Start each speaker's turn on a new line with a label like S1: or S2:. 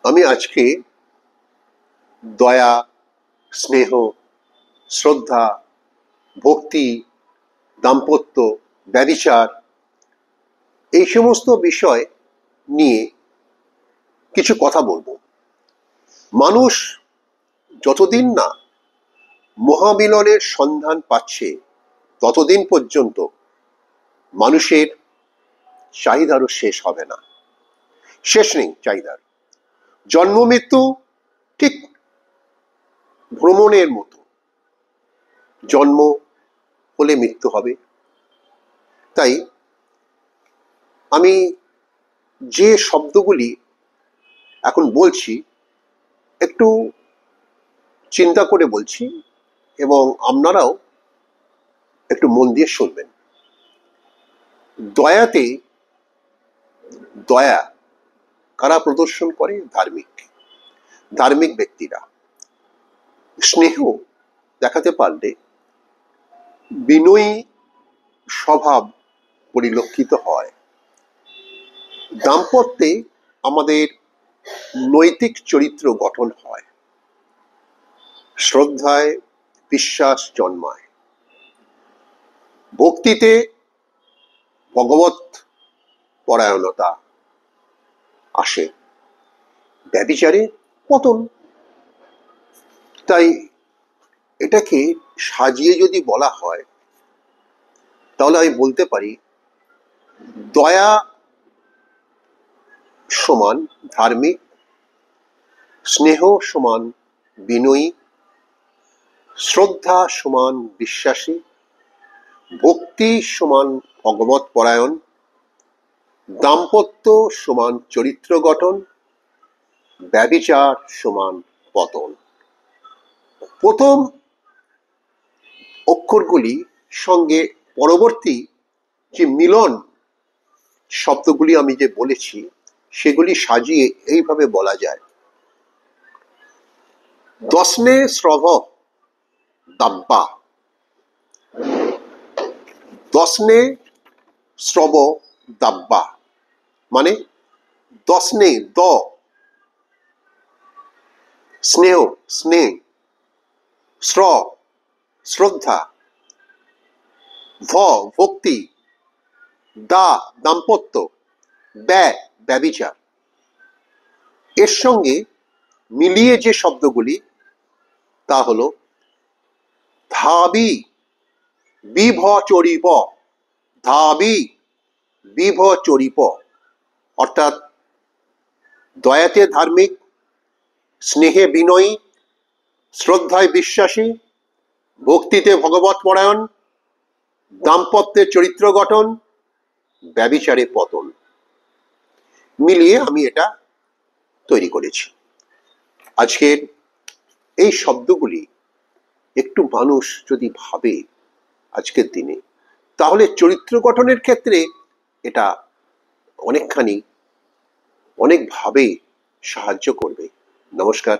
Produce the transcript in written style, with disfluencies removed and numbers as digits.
S1: আমি আজকে দয়া, স্নেহ, শ্রদ্ধা, ভক্তি, দাম্পত্য, ব্যভিচার এই সমস্ত বিষয় নিয়ে কিছু কথা বলবো। মানুষ যতদিন না মহামিলনের সন্ধান পাচ্ছে ততদিন পর্যন্ত মানুষের চাহিদারও শেষ হবে না। শেষ নেই চাহিদার। জন্ম মৃত্যু ঠিক ভ্রমণের মতো, জন্ম হলে মৃত্যু হবে। তাই আমি যে শব্দগুলি এখন বলছি একটু চিন্তা করে বলছি এবং আপনারাও একটু মন দিয়ে শুনবেন। দয়াতে দয়া কারা প্রদর্শন করে? ধার্মিক ব্যক্তিরা। স্নেহ দেখাতে পারলে বিনয়ী স্বভাব পরিলক্ষিত হয়। দাম্পত্যে আমাদের নৈতিক চরিত্র গঠন হয়, শ্রদ্ধায় বিশ্বাস জন্মায়, ভক্তিতে ভগবত পরায়ণতা আসে, ব্যভিচারে পতন। তাই এটাকে সাজিয়ে যদি বলা হয় তাহলে আমি বলতে পারি দয়া সমান ধার্মিক, স্নেহ সমান বিনয়ী, শ্রদ্ধা সমান বিশ্বাসী, ভক্তি সমান ভগবত পরায়ণ, দাম্পত্য সমান চরিত্র গঠন, ব্যভিচার সমান পতন। প্রথম অক্ষরগুলি সঙ্গে পরবর্তী যে মিলন শব্দগুলি আমি যে বলেছি সেগুলি সাজিয়ে এইভাবে বলা যায়। দশনে শ্রভ দাব্বা। দশনে শ্রব দাব্বা মানে দশনে দ স্নেহ, শ্র শ্রদ্ধা, ভক্তি, দাম্পত্য, ব্যভিচার। এর সঙ্গে মিলিয়ে যে শব্দগুলি তা হলো ধাবি বিভচরিপ। ধাবি বিভচরিপ অর্থাৎ দয়াতে ধার্মিক, স্নেহে বিনয়ী, শ্রদ্ধায় বিশ্বাসী, ভক্তিতে ভগবত পরায়ণ, দাম্পত্যের চরিত্র গঠন, ব্যভিচারে পতন। মিলিয়ে আমি এটা তৈরি করেছি। আজকের এই শব্দগুলি একটু মানুষ যদি ভাবে আজকের দিনে তাহলে চরিত্র গঠনের ক্ষেত্রে এটা অনেকভাবে সাহায্য করবে। নমস্কার।